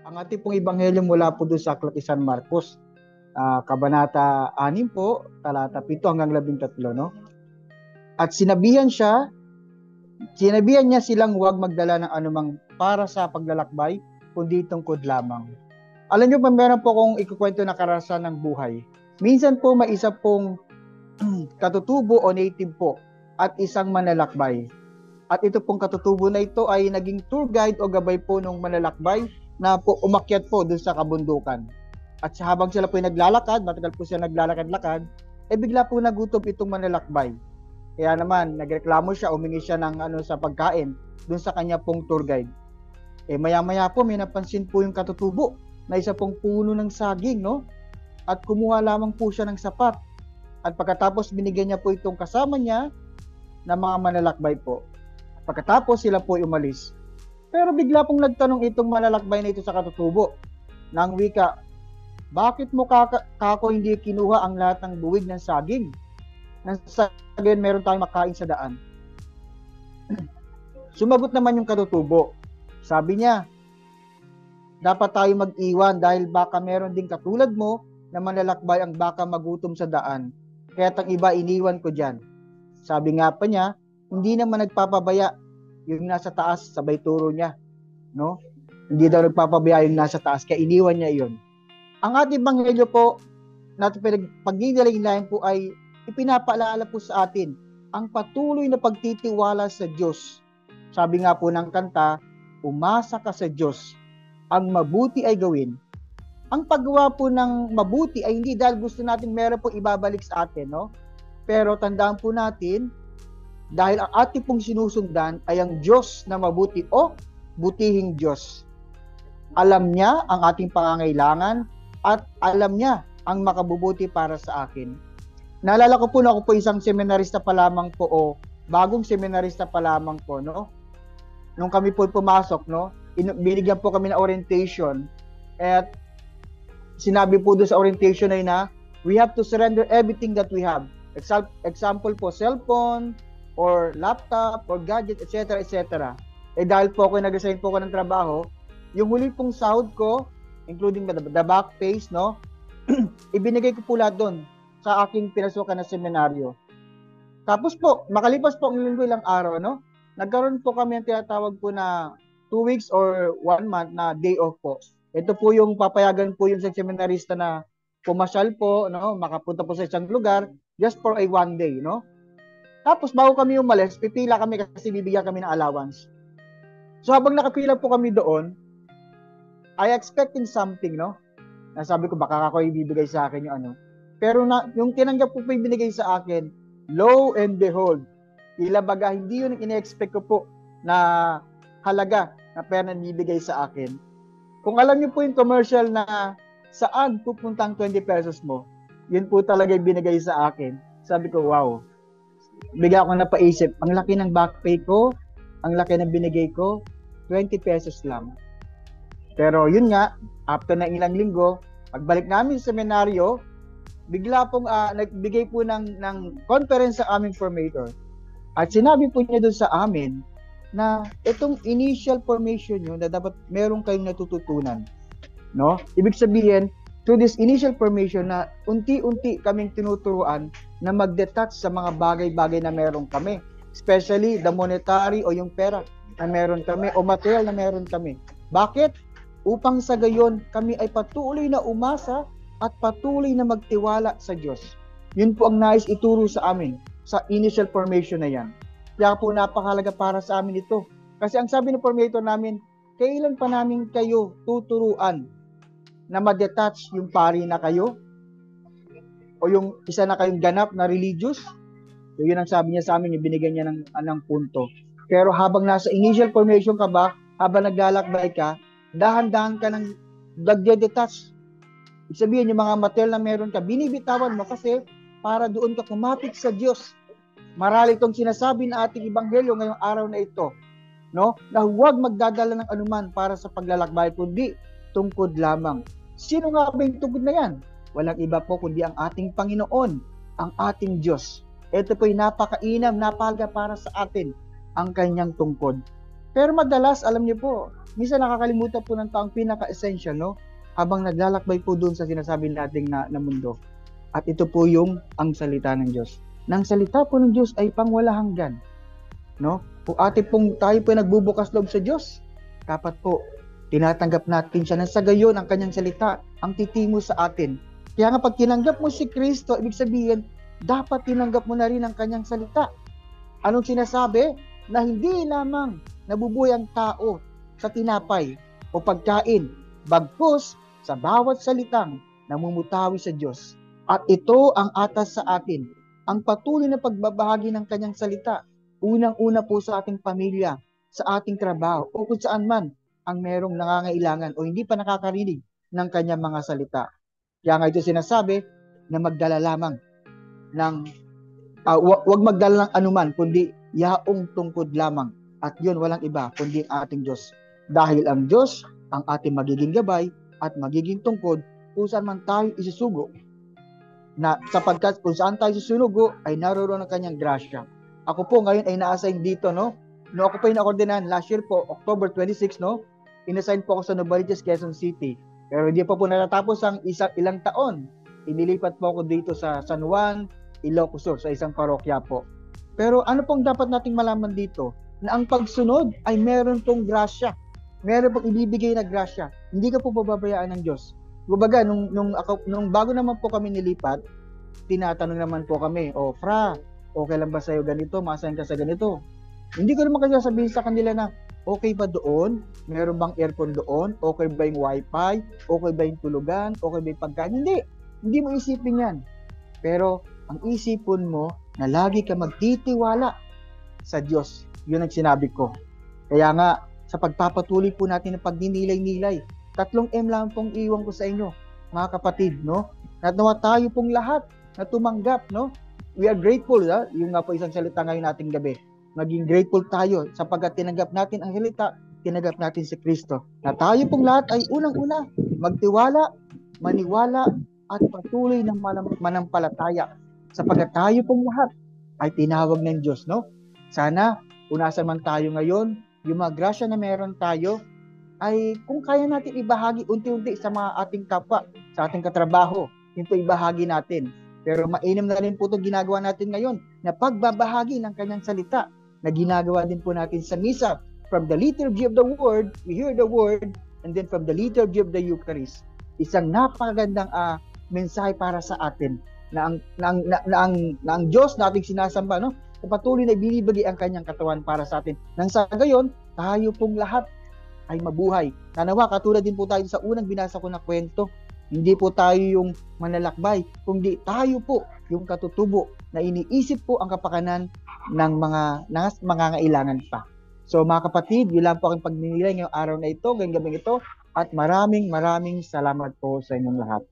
Ang ating pong ebanghelyo mula po doon sa Aklat ni San Marcos, Kabanata 6 po, talata 7 hanggang 13, no? At sinabihan niya silang huwag magdala ng anumang para sa paglalakbay, kundi tungkod lamang. Alam niyo pa, meron po akong ikukwento na karanasan ng buhay. Minsan po may isa pong katutubo o native po at isang manlalakbay. At ito pong katutubo na ito ay naging tour guide o gabay po ng manlalakbay na po umakyat po doon sa kabundukan. At habang sila po ay naglalakad, matagal po sila naglalakad-lakad, bigla po nagutom itong manlalakbay. Kaya naman, nagreklamo siya, umingi siya ng sa pagkain doon sa kanya pong tour guide. Maya-maya po, may napansin po yung katutubo na isa pong puno ng saging, no? At kumuha lamang po siya ng sapat. At pagkatapos, binigyan niya po itong kasama niya na mga manlalakbay po. Pagkatapos, sila po umalis. Pero bigla pong nagtanong itong manlalakbay na ito sa katutubo ng wika, bakit mo kako hindi kinuha ang lahat ng buwig ng saging? Nang saging meron tayong makain sa daan. Sumagot naman yung katutubo. Sabi niya, dapat tayo mag-iwan dahil baka meron din katulad mo na manlalakbay ang baka magutom sa daan. Kaya't ang iba iniwan ko dyan. Sabi nga pa niya, hindi naman nagpapabaya yung nasa taas, sabay turo niya. No? Hindi daw nagpapabaya yung nasa taas, kaya iniwan niya iyon. Ang ating ebanghelyo po, natin pagdidalinglayan po ay ipinapaalala po sa atin ang patuloy na pagtitiwala sa Diyos. Sabi nga po ng kanta, umasa ka sa Diyos, ang mabuti ay gawin. Ang paggawa po ng mabuti ay hindi dahil gusto natin meron po ibabalik sa atin, no? Pero tandaan po natin, dahil ang ating pong sinusundan ay ang Diyos na mabuti o butihing Diyos. Alam niya ang ating pangangailangan at alam niya ang makabubuti para sa akin. Naalala ko po na ako po isang seminarista pa lamang po o bagong seminarista pa lamang po, no? Nung kami po pumasok, no? Binigyan po kami ng orientation at sinabi po doon sa orientation ay na we have to surrender everything that we have. Example po, cellphone, or laptop, or gadget, etc., etc. Dahil po ako nag-assign po ako ng trabaho, yung huli pong sahod ko, including the back pays, no? Ibinigay ko po lahat doon sa aking pinasukan na seminaryo. Tapos po, makalipas po ang linggo ilang araw, no? Nagkaroon po kami ang tinatawag po na 2 weeks or 1 month na day off po. Ito po yung papayagan po yung sa seminarista na pumasyal po, no? Makapunta po sa isang lugar just for a 1 day, no? Tapos bago kami umalis, pipila kami kasi bibigyan kami ng allowance. So habang nakapila po kami doon, I expecting something, no? Nasabi ko baka ako ibibigay sa akin yung ano. Pero yung tinanggap po yung binigay sa akin, lo and behold, tila baga hindi yun ang ine-expect ko po na halaga na pera na bibigay sa akin. Kung alam niyo po yung commercial na saan pupunta ang 20 pesos mo, yun po talaga yung binigay sa akin. Sabi ko, wow. Bigla ako napaisip, ang laki ng back pay ko, ang laki ng binigay ko, 20 pesos lang. Pero yun nga, after na ilang linggo, pagbalik namin sa seminaryo, bigla pong nagbigay po ng conference sa aming formator. At sinabi po niya doon sa amin na itong initial formation nyo na dapat meron kayong natututunan. No? Ibig sabihin, through this initial formation na unti-unti kaming tinuturuan na mag-detach sa mga bagay-bagay na meron kami. Especially the monetary o yung pera na meron kami o material na meron kami. Bakit? Upang sa gayon kami ay patuloy na umasa at patuloy na magtiwala sa Diyos. Yun po ang nais ituro sa amin sa initial formation na yan. Kaya po napakahalaga para sa amin ito. Kasi ang sabi ng formator namin, kailan pa namin kayo tuturuan na ma-detach yung pari na kayo o yung isa na kayong ganap na religious? So yun ang sabi niya sa amin, yung binigyan niya ng punto. Pero habang nasa initial formation ka ba, habang naglalakbay ka, dahan-dahan ka ng nagde-detach. Ibig sabihin, yung mga material na meron ka, binibitawan mo kasi para doon ka kumapit sa Diyos. Marahil itong sinasabi na ating ebanghelyo ngayong araw na ito, no? Na huwag magdadala ng anuman para sa paglalakbay, kundi tungkod lamang. Sino nga ba yung tungkod na yan? Walang iba po kundi ang ating Panginoon, ang ating Diyos. Ito po'y napakainam, napahalaga para sa atin ang kanyang tungkod. Pero madalas, alam niyo po, minsan nakakalimutan po ng taong pinaka-essential, no? Habang naglalakbay po doon sa sinasabi nating na mundo. At ito po yung ang salita ng Diyos. Nang salita po ng Diyos ay pangwala hanggan, no? Kung tayo po nagbubukas loob sa Diyos, dapat po tinatanggap natin siya nang sa gayon ang kanyang salita ang titingo sa atin. Kaya nga pag tinanggap mo si Kristo, ibig sabihin, dapat tinanggap mo na rin ang kanyang salita. Anong sinasabi? Na hindi lamang nabubuhay ang tao sa tinapay o pagkain, bagkus sa bawat salitang namumutawi sa Diyos. At ito ang atas sa atin, ang patuloy na pagbabahagi ng kanyang salita, unang-una po sa ating pamilya, sa ating trabaho, o kung saan man ang merong nangangailangan o hindi pa nakakarinig ng kanyang mga salita. Kaya nga ito sinasabi na magdala lamang ng, wag magdala ng anuman, kundi yaong tungkod lamang. At yun, walang iba, kundi ang ating Diyos. Dahil ang Diyos, ang ating magiging gabay at magiging tungkod kung saan man tayo isusugo. Na sapagkat kung saan tayo susunugo, ay naroon ang kanyang grasya. Ako po ngayon ay na-assign dito, no? No, ako pa yung na-coordinahan last year po, October 26, no? In-assign po ako sa Novaliches, Quezon City. Pero hindi pa po natatapos ang ilang taon. Inilipat po ako dito sa San Juan, Ilocos Sur, sa isang parokya po. Pero ano pong dapat nating malaman dito? Na ang pagsunod ay meron pong grasya. Meron pong ibibigay na grasya. Hindi ka po pababayaan ng Diyos. Kumbaga, nung bago naman po kami nilipat, tinatanong naman po kami, Fra, okay lang ba sa'yo ganito? Maasahin ka sa ganito? Hindi ko naman kasi sabihin sa kanila na, okay ba doon? Meron bang aircon doon? Okay ba yung wifi? Okay ba yung tulugan? Okay ba yung pagkain? Hindi. Hindi mo isipin yan. Pero, ang isipin mo na lagi ka magtitiwala sa Diyos. Yun ang sinabi ko. Kaya nga, sa pagpapatuloy po natin ng pagninilay-nilay, 3 M lang pong iwan ko sa inyo, mga kapatid, no? At nawa tayo pong lahat na tumanggap, no? We are grateful, yung nga po isang salita ngayon nating gabi. Maging grateful tayo sapagkat tinanggap natin ang salita, tinanggap natin si Kristo. Na tayo pong lahat ay unang-una, magtiwala, maniwala, at patuloy ng manampalataya. Sapagkat tayo pong lahat ay tinawag ng Diyos, no? Sana, kung nasa man tayo ngayon, yung mga grasya na meron tayo, ay kung kaya natin ibahagi unti-unti sa mga ating kapwa, sa ating katrabaho, ito ibahagi natin. Pero mainam na rin po ito ginagawa natin ngayon, na pagbabahagi ng kanyang salita, na ginagawa din po natin sa misa. From the liturgy of the word, we hear the word, and then from the liturgy of the Eucharist. Isang napakagandang mensahe para sa atin, na ang Diyos na ating sinasamba, no? Patuloy na binibigay ang kanyang katawan para sa atin. Nang sa gayon, tayo pong lahat ay mabuhay. Nanawa, katulad din po tayo sa unang binasa ko na kwento, hindi po tayo yung manlalakbay, kundi tayo po yung katutubo na iniisip po ang kapakanan ng mga ngailangan pa. So mga kapatid, yun lang po aking pagninilay ngayong araw na ito, ngayong gabing ito, at maraming salamat po sa inyong lahat.